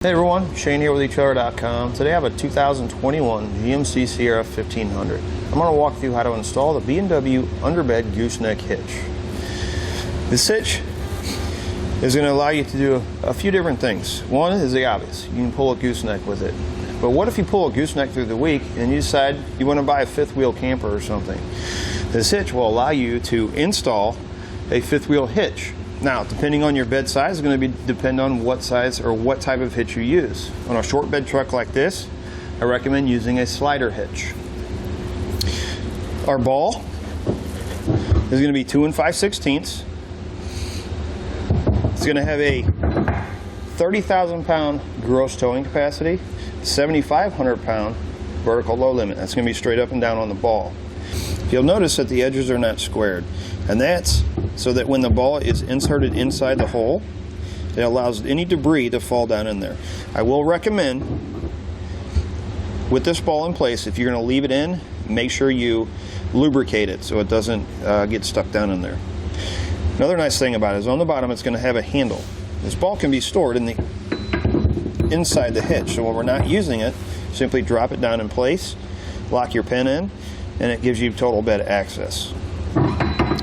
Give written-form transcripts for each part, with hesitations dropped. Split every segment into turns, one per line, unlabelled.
Hey everyone, Shane here with etrailer.com. Today I have a 2021 GMC Sierra 1500. I'm going to walk through how to install the B&W Underbed Gooseneck Hitch. This hitch is going to allow you to do a few different things. One is the obvious, you can pull a gooseneck with it. But what if you pull a gooseneck through the week and you decide you want to buy a fifth wheel camper or something? This hitch will allow you to install a fifth wheel hitch. Now, depending on your bed size, is going to depend on what size or what type of hitch you use. On a short bed truck like this, I recommend using a slider hitch. Our ball is going to be 2 5/16. It's going to have a 30,000 pound gross towing capacity, 7,500 pound vertical load limit. That's going to be straight up and down on the ball. You'll notice that the edges are not squared, and that's so that when the ball is inserted inside the hole, it allows any debris to fall down in there. I will recommend, with this ball in place, if you're going to leave it in, make sure you lubricate it so it doesn't get stuck down in there. Another nice thing about it is on the bottom it's going to have a handle. This ball can be stored in the inside the hitch, so when we're not using it, simply drop it down in place, lock your pin in, and it gives you total bed access.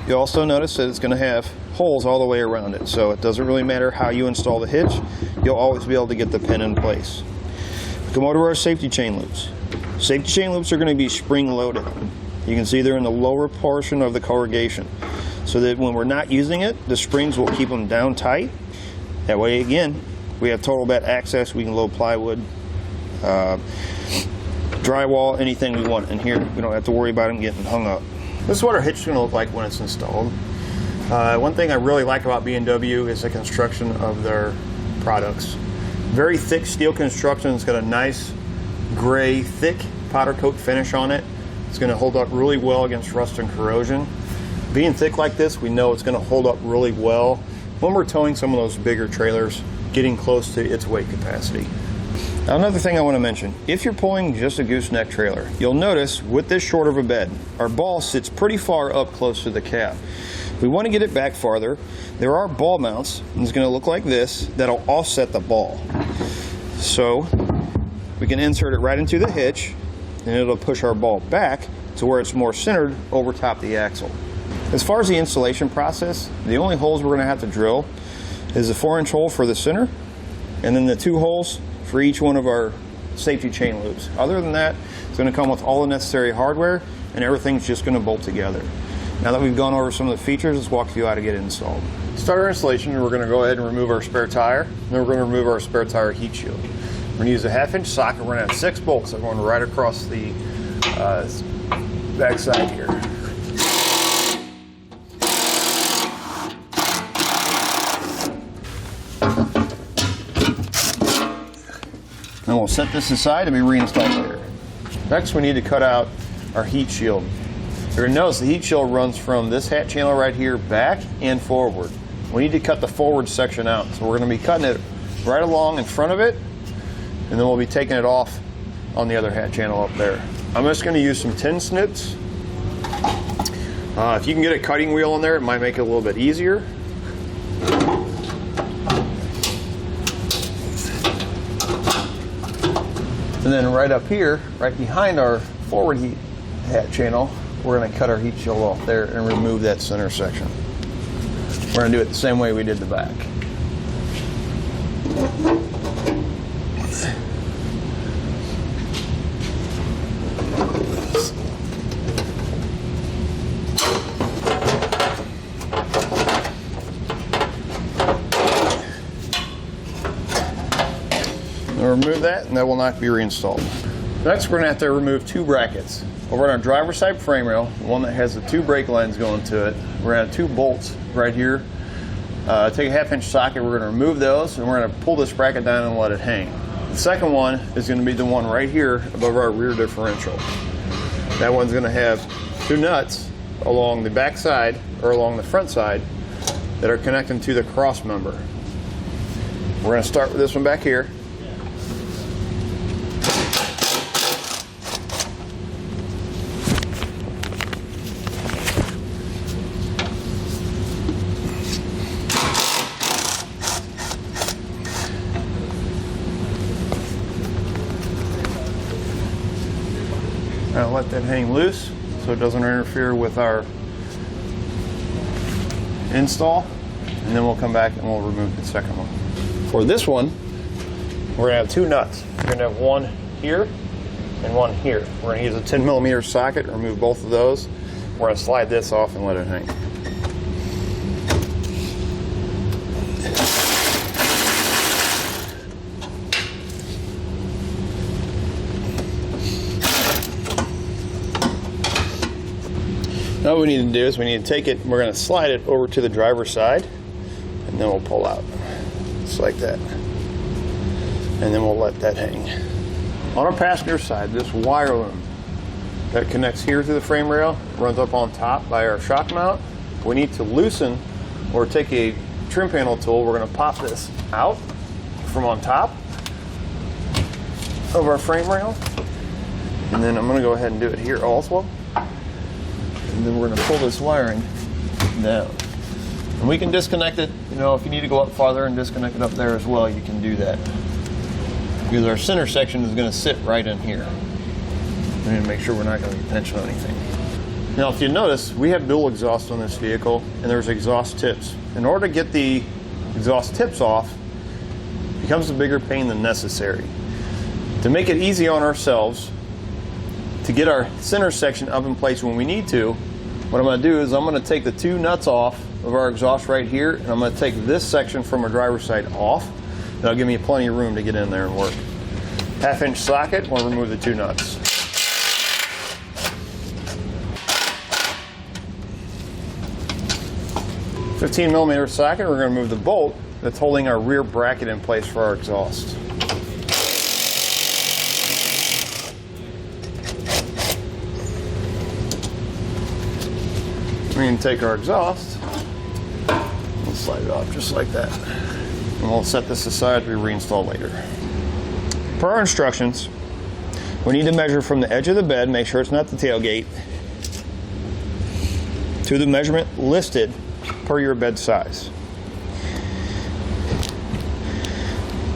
You'll also notice that it's going to have holes all the way around it, so it doesn't really matter how you install the hitch, you'll always be able to get the pin in place. Come over to our safety chain loops. Safety chain loops are going to be spring loaded. You can see they're in the lower portion of the corrugation, so that when we're not using it, the springs will keep them down tight. That way, again, we have total bed access. We can load plywood, drywall, anything we want in here. We don't have to worry about them getting hung up. This is what our hitch is going to look like when it's installed. One thing I really like about B&W is the construction of their products. Very thick steel construction. It's got a nice gray, thick powder coat finish on it. It's going to hold up really well against rust and corrosion. Being thick like this, we know it's going to hold up really well when we're towing some of those bigger trailers, getting close to its weight capacity. Now, another thing I want to mention, if you're pulling just a gooseneck trailer, you'll notice with this short of a bed, our ball sits pretty far up close to the cab. We want to get it back farther. There are ball mounts, and it's going to look like this, that'll offset the ball. So we can insert it right into the hitch, and it'll push our ball back to where it's more centered over top the axle. As far as the installation process, the only holes we're going to have to drill is a 4-inch hole for the center, and then the 2 holes for each one of our safety chain loops. Other than that, it's going to come with all the necessary hardware, and everything's just going to bolt together. Now that we've gone over some of the features, let's walk through how to get it installed. To start our installation, we're going to go ahead and remove our spare tire, and then we're going to remove our spare tire heat shield. We're going to use a 1/2-inch socket. We're going to have 6 bolts that are going right across the back side here. And we'll set this aside to be reinstalled later. Next, we need to cut out our heat shield. You're going to notice the heat shield runs from this hat channel right here back and forward. We need to cut the forward section out. So we're going to be cutting it right along in front of it, and then we'll be taking it off on the other hat channel up there. I'm just going to use some tin snips. If you can get a cutting wheel on there, it might make it a little bit easier. And then right up here, right behind our forward heat hat channel, we're going to cut our heat shield off there and remove that center section. We're going to do it the same way we did the back. Remove that, and that will not be reinstalled. Next, we're going to have to remove 2 brackets. Over on our driver's side frame rail, the one that has the 2 brake lines going to it, we're going to have 2 bolts right here. Take a 1/2-inch socket, we're going to remove those, and we're going to pull this bracket down and let it hang. The second one is going to be the one right here above our rear differential. That one's going to have 2 nuts along the back side or along the front side that are connecting to the cross member. We're going to start with this one back here. I'll let that hang loose so it doesn't interfere with our install, and then we'll come back and we'll remove the second one. For this one, we're gonna have two nuts. We're gonna have one here and one here. We're gonna use a 10mm socket, remove both of those. We're gonna slide this off and let it hang. Now what we need to do is we need to take it, we're going to slide it over to the driver's side, and then we'll pull out, just like that. And then we'll let that hang. On our passenger side, this wire loom that connects here to the frame rail runs up on top by our shock mount. We need to loosen or take a trim panel tool. We're going to pop this out from on top of our frame rail. And then I'm going to go ahead and do it here also. And then we're going to pull this wiring down. And we can disconnect it, you know, if you need to go up farther and disconnect it up there as well, you can do that. Because our center section is going to sit right in here. We need to make sure we're not going to be pinching on anything. Now, if you notice, we have dual exhaust on this vehicle, and there's exhaust tips. In order to get the exhaust tips off, it becomes a bigger pain than necessary. To make it easy on ourselves, to get our center section up in place when we need to, what I'm going to do is I'm going to take the two nuts off of our exhaust right here, and I'm going to take this section from our driver's side off. That'll give me plenty of room to get in there and work. 1/2-inch socket, we'll remove the two nuts. $15mm socket, we're going to remove the bolt that's holding our rear bracket in place for our exhaust. We can take our exhaust, we'll slide it off just like that. And we'll set this aside to be reinstalled later. Per our instructions, we need to measure from the edge of the bed, make sure it's not the tailgate, to the measurement listed per your bed size.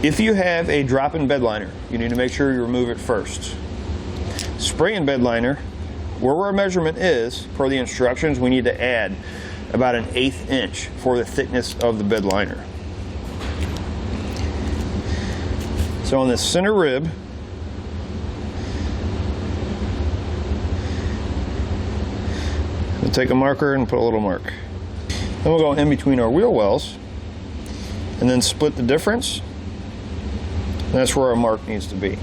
If you have a drop-in bed liner, you need to make sure you remove it first. Spray-in bed liner, where our measurement is, per the instructions, we need to add about 1/8 inch for the thickness of the bed liner. So on this center rib, we'll take a marker and put a little mark. Then we'll go in between our wheel wells and then split the difference. And that's where our mark needs to be.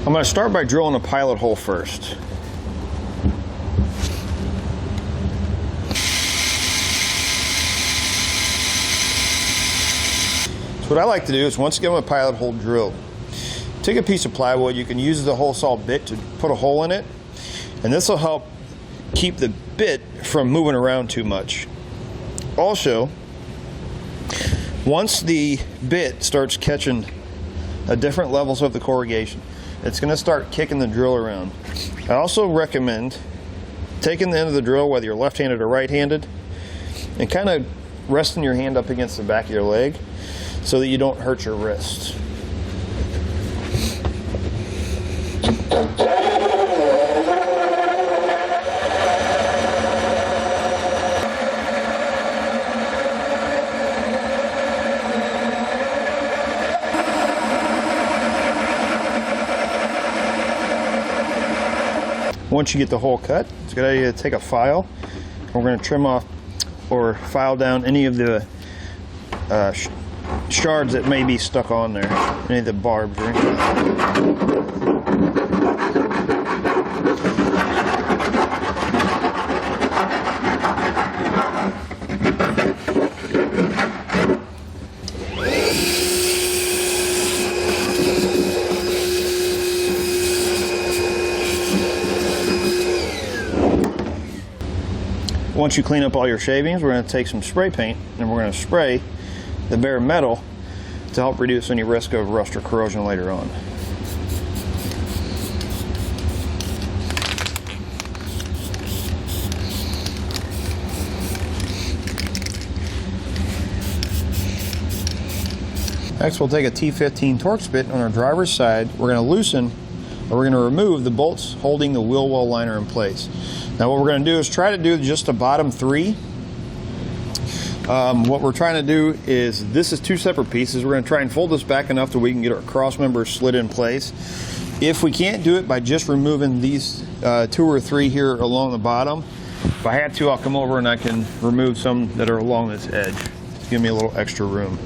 I'm going to start by drilling a pilot hole first. So what I like to do is, once again with a pilot hole drill, take a piece of plywood. You can use the hole saw bit to put a hole in it, and this will help keep the bit from moving around too much. Also, once the bit starts catching different levels of the corrugation, it's going to start kicking the drill around. I also recommend taking the end of the drill, whether you're left-handed or right-handed, and kind of resting your hand up against the back of your leg so that you don't hurt your wrist. Once you get the hole cut, it's a good idea to take a file. We're going to trim off or file down any of the shards that may be stuck on there, any of the barbs or anything. Once you clean up all your shavings, we're going to take some spray paint and we're going to spray the bare metal to help reduce any risk of rust or corrosion later on. Next, we'll take a T15 Torx bit on our driver's side. We're going to loosen, or we're going to remove the bolts holding the wheel well liner in place. Now what we're going to do is try to do just the bottom three. What we're trying to do is, this is two separate pieces. We're going to try and fold this back enough so we can get our cross members slid in place. If we can't do it by just removing these 2 or 3 here along the bottom, if I had to, I'll come over and I can remove some that are along this edge. Give me a little extra room.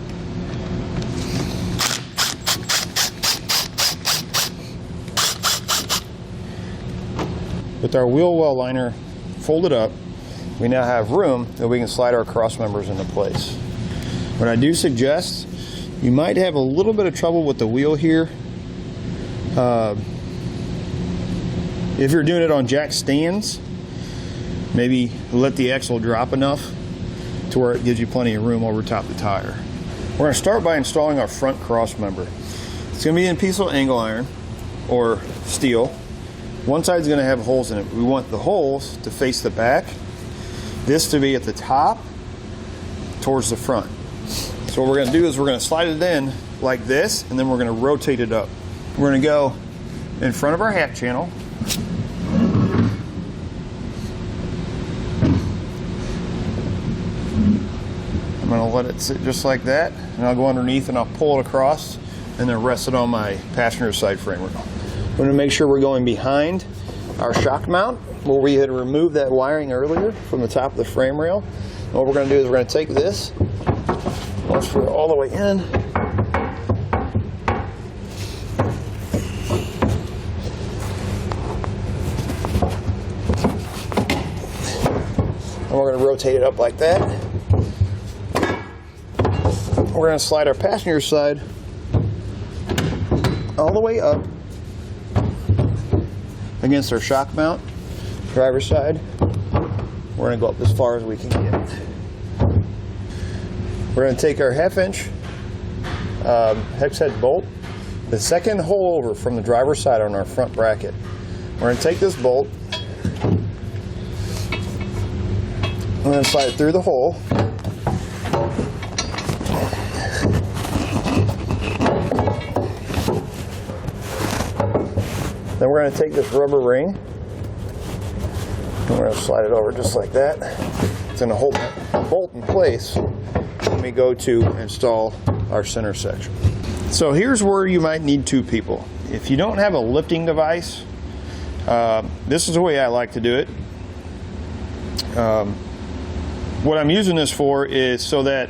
With our wheel well liner folded up, we now have room that we can slide our cross members into place. What I do suggest, you might have a little bit of trouble with the wheel here. If you're doing it on jack stands, maybe let the axle drop enough to where it gives you plenty of room over top the tire. We're going to start by installing our front cross member. It's going to be in a piece of angle iron or steel. One side's going to have holes in it. We want the holes to face the back, this to be at the top towards the front. So what we're going to do is we're going to slide it in like this, and then we're going to rotate it up. We're going to go in front of our hat channel. I'm going to let it sit just like that, and I'll go underneath and I'll pull it across and then rest it on my passenger side frame rail. We're going to make sure we're going behind our shock mount where we had removed that wiring earlier from the top of the frame rail. And what we're going to do is we're going to take this, once we're all the way in, and we're going to rotate it up like that. We're going to slide our passenger side all the way up against our shock mount, driver's side. We're going to go up as far as we can get. We're going to take our 1/2 inch hex head bolt, the second hole over from the driver's side on our front bracket. We're going to take this bolt, we're going to slide it through the hole. Then we're going to take this rubber ring and we're going to slide it over just like that. It's going to hold that bolt in place when we go to install our center section. So here's where you might need 2 people. If you don't have a lifting device, this is the way I like to do it. What I'm using this for is so that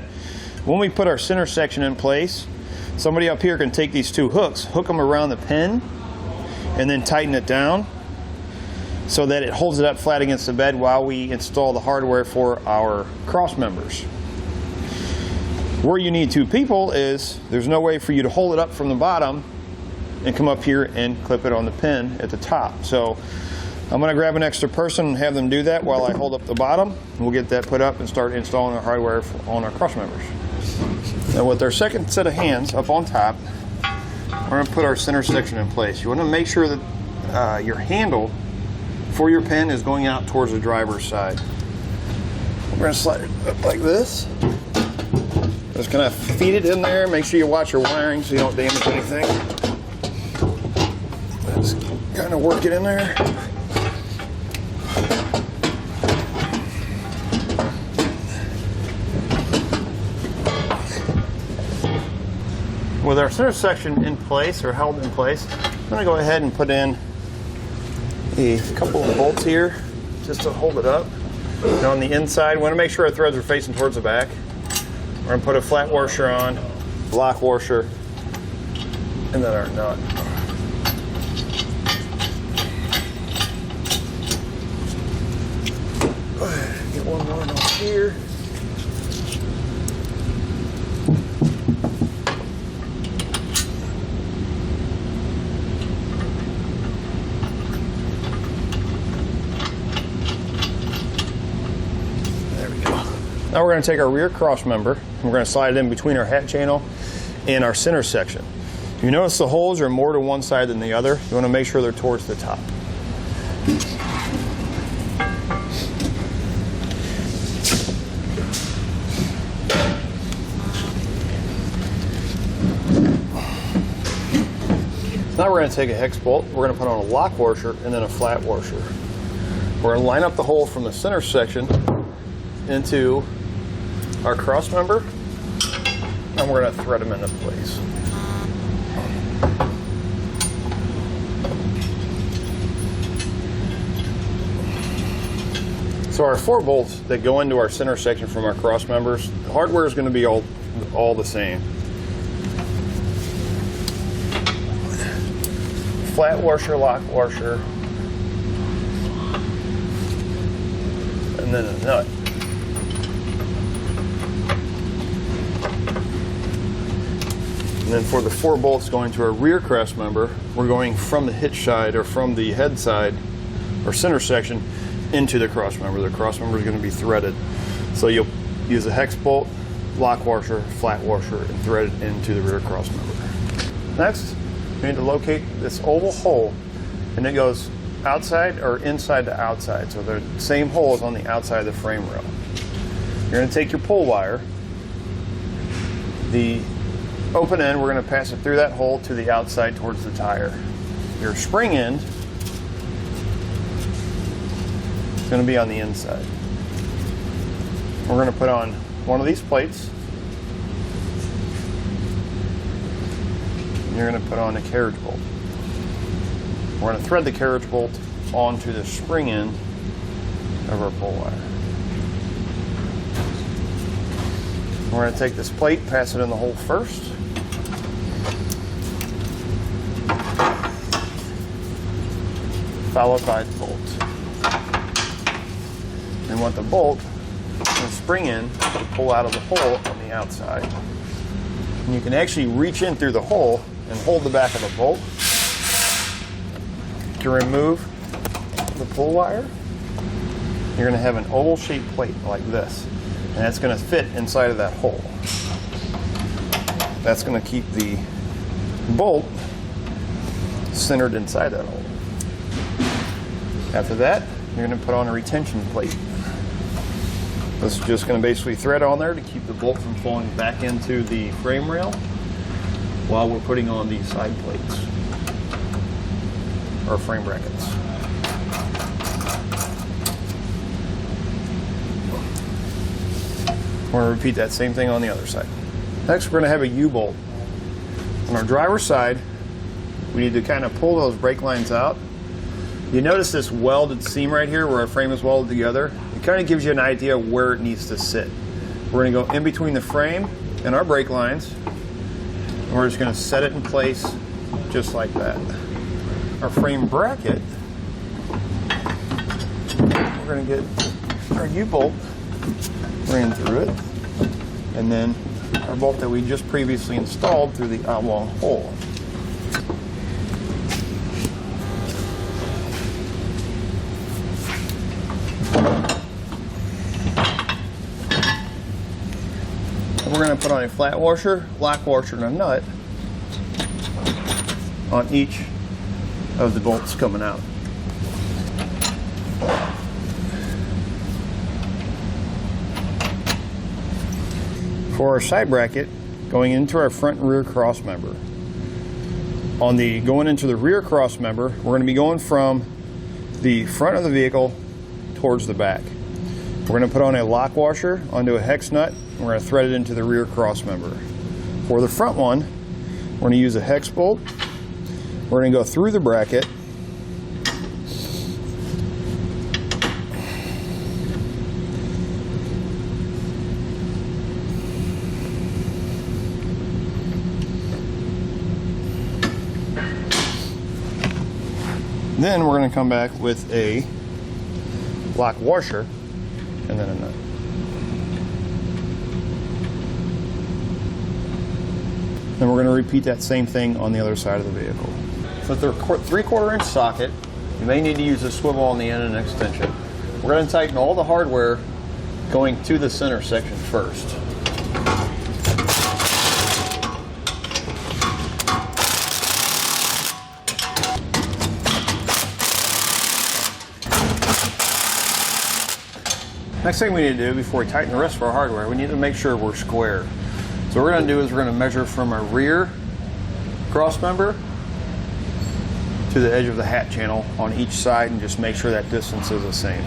when we put our center section in place, somebody up here can take these 2 hooks, hook them around the pin, and then tighten it down so that it holds it up flat against the bed while we install the hardware for our cross members. Where you need 2 people is there's no way for you to hold it up from the bottom and come up here and clip it on the pin at the top. So I'm going to grab an extra person and have them do that while I hold up the bottom. We'll get that put up and start installing our hardware on our cross members. Now with our second set of hands up on top, we're going to put our center section in place. You want to make sure that your handle for your pin is going out towards the driver's side. We're going to slide it up like this. Just kind of feed it in there. Make sure you watch your wiring so you don't damage anything. Just kind of work it in there. With our center section in place, or held in place, I'm going to go ahead and put in a couple of bolts here just to hold it up. And on the inside, we want to make sure our threads are facing towards the back. We're going to put a flat washer on, block washer, and then our nut. Get one more nut here. Now we're going to take our rear cross member and we're going to slide it in between our hat channel and our center section. You notice the holes are more to one side than the other. You want to make sure they're towards the top. Now we're going to take a hex bolt, we're going to put on a lock washer and then a flat washer. We're going to line up the hole from the center section into our cross member, and we're going to thread them into place. So our 4 bolts that go into our center section from our cross members, the hardware is going to be all the same. Flat washer, lock washer, and then a nut. And then for the 4 bolts going to our rear cross member, we're going from the hitch side or from the head side or center section into the cross member. The cross member is going to be threaded. So you'll use a hex bolt, lock washer, flat washer, and thread it into the rear cross member. Next, we need to locate this oval hole, and it goes outside or inside to outside. So the same hole is on the outside of the frame rail. You're going to take your pull wire, the open end, we're going to pass it through that hole to the outside towards the tire. Your spring end is going to be on the inside. We're going to put on one of these plates. And you're going to put on a carriage bolt. We're going to thread the carriage bolt onto the spring end of our pull wire. We're going to take this plate, pass it in the hole first. Followed by the bolt. And want the bolt and the spring end to pull out of the hole on the outside. And you can actually reach in through the hole and hold the back of the bolt to remove the pull wire. You're going to have an oval shaped plate like this, and that's going to fit inside of that hole. That's going to keep the bolt centered inside that hole. After that, you're going to put on a retention plate. This is just going to basically thread on there to keep the bolt from falling back into the frame rail while we're putting on these side plates or frame brackets. We're going to repeat that same thing on the other side. Next, we're going to have a U-bolt. On our driver's side, we need to kind of pull those brake lines out. You notice this welded seam right here where our frame is welded together? It kind of gives you an idea of where it needs to sit. We're going to go in between the frame and our brake lines, and we're just going to set it in place just like that. Our frame bracket, we're going to get our U-bolt ran through it, and then our bolt that we just previously installed through the oblong hole. We're going to put on a flat washer, lock washer, and a nut on each of the bolts coming out. For our side bracket, going into our front and rear cross member. Going into the rear cross member, we're going to be going from the front of the vehicle towards the back. We're going to put on a lock washer onto a hex nut, and we're going to thread it into the rear cross member. For the front one, we're going to use a hex bolt. We're going to go through the bracket, then we're going to come back with a lock washer and then a nut. Then we're going to repeat that same thing on the other side of the vehicle. So with the 3/4 inch socket, you may need to use a swivel on the end and an extension. We're going to tighten all the hardware going to the center section first. Next thing we need to do before we tighten the rest of our hardware, we need to make sure we're square. So what we're going to do is we're going to measure from our rear cross member to the edge of the hat channel on each side and just make sure that distance is the same.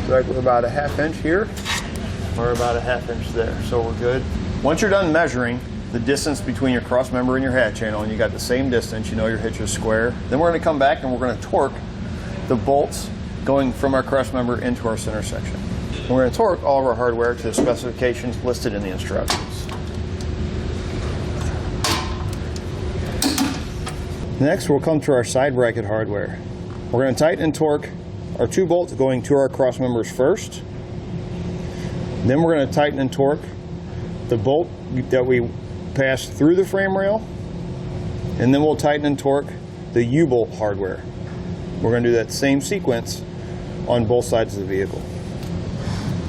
Like we're about a ½ inch here, or about a ½ inch there, so we're good. Once you're done measuring the distance between your cross member and your hat channel, and you got the same distance, you know your hitch is square, then we're going to come back and we're going to torque the bolts going from our cross member into our center section. We're going to torque all of our hardware to the specifications listed in the instructions. Next, we'll come to our side bracket hardware. We're going to tighten and torque our 2 bolts going to our cross members first. Then we're going to tighten and torque the bolt that we pass through the frame rail. And then we'll tighten and torque the U-bolt hardware. We're going to do that same sequence on both sides of the vehicle.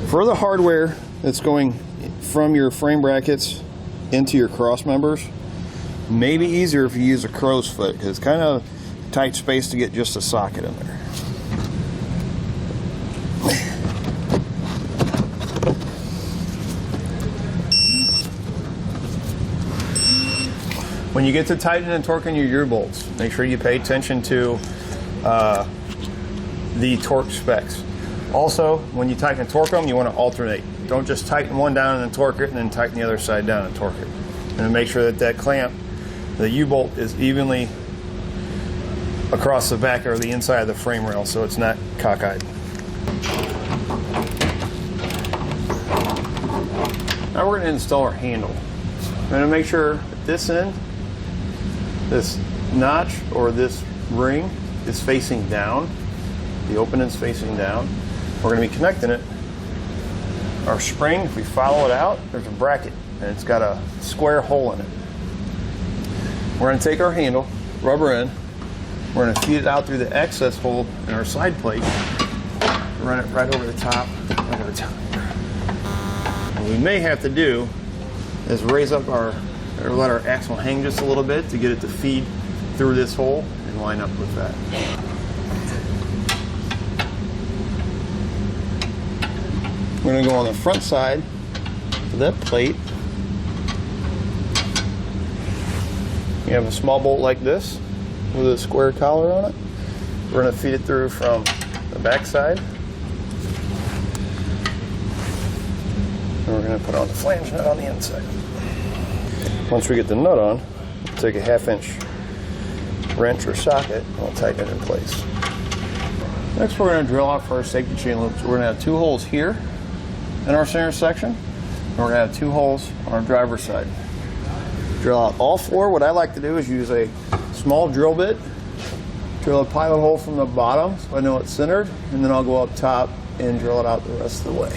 For the hardware that's going from your frame brackets into your cross members, maybe easier if you use a crow's foot, because it's kind of tight space to get just a socket in there. When you get to tightening and torquing your U-bolts, make sure you pay attention to the torque specs. Also, when you tighten and torque them, you want to alternate. Don't just tighten one down and then torque it, and then tighten the other side down and torque it. And make sure that that clamp, the U-bolt, is evenly across the back or the inside of the frame rail, so it's not cockeyed. Now we're going to install our handle. We're going to make sure that this end, this notch or this ring, is facing down. The opening's facing down. We're going to be connecting it. Our spring, if we follow it out, there's a bracket and it's got a square hole in it. We're going to take our handle, rubber end, we're going to feed it out through the access hole in our side plate, run it right over the top. What we may have to do is raise up or let our axle hang just a little bit to get it to feed through this hole and line up with that. We're going to go on the front side of that plate. You have a small bolt like this with a square collar on it. We're going to feed it through from the back side. And we're going to put on the flange nut on the inside. Once we get the nut on, we'll take a ½ inch wrench or socket and we'll tighten it in place. Next, we're going to drill out for our safety chain loops. We're going to have 2 holes here in our center section, and we're going to have 2 holes on our driver's side. Drill out all 4. What I like to do is use a small drill bit, drill a pilot hole from the bottom so I know it's centered, and then I'll go up top and drill it out the rest of the way.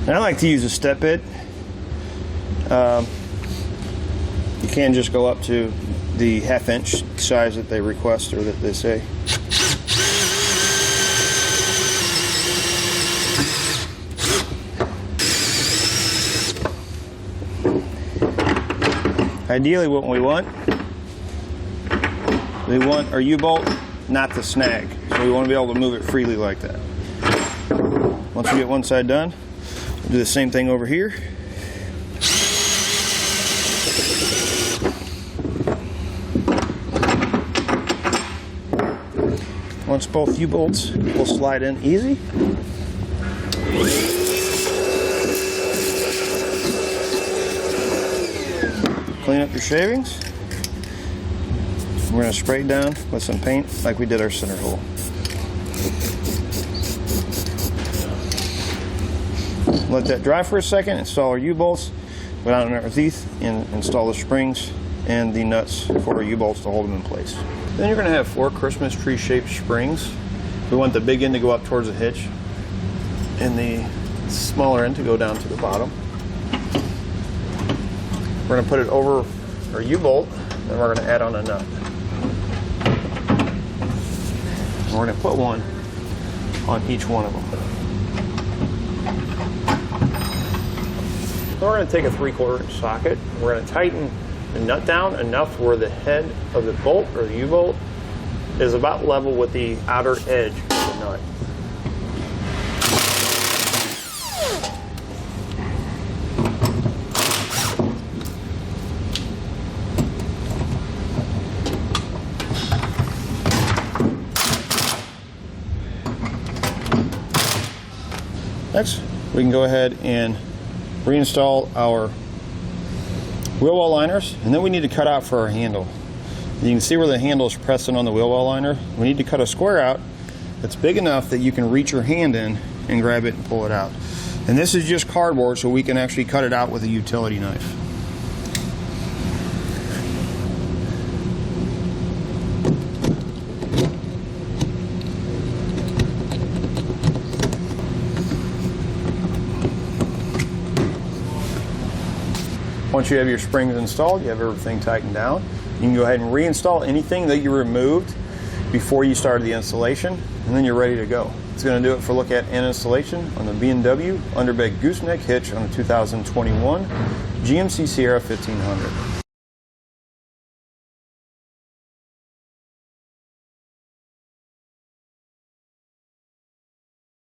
And I like to use a step bit. You can just go up to the ½ inch size that they request or that they say. Ideally what we want our U-bolt not to snag. So we want to be able to move it freely like that. Once we get one side done, do the same thing over here. Once both U-bolts will slide in easy. Clean up your shavings. We're going to spray it down with some paint like we did our center hole. Let that dry for a second, install our U-bolts, go down underneath and install the springs and the nuts for our U-bolts to hold them in place. Then you're going to have 4 Christmas tree shaped springs. We want the big end to go up towards the hitch and the smaller end to go down to the bottom. We're going to put it over our U-bolt, then we're going to add on a nut. And we're going to put one on each one of them. We're going to take a 3/4 inch socket. We're going to tighten the nut down enough where the head of the bolt or the U-bolt is about level with the outer edge of the nut. Next, we can go ahead and reinstall our wheel well liners, and then we need to cut out for our handle. You can see where the handle is pressing on the wheel well liner. We need to cut a square out that's big enough that you can reach your hand in and grab it and pull it out. And this is just cardboard, so we can actually cut it out with a utility knife. Once you have your springs installed, you have everything tightened down, you can go ahead and reinstall anything that you removed before you started the installation, and then you're ready to go. It's going to do it for look at and installation on the B&W Underbed Gooseneck Hitch on the 2021 GMC Sierra 1500.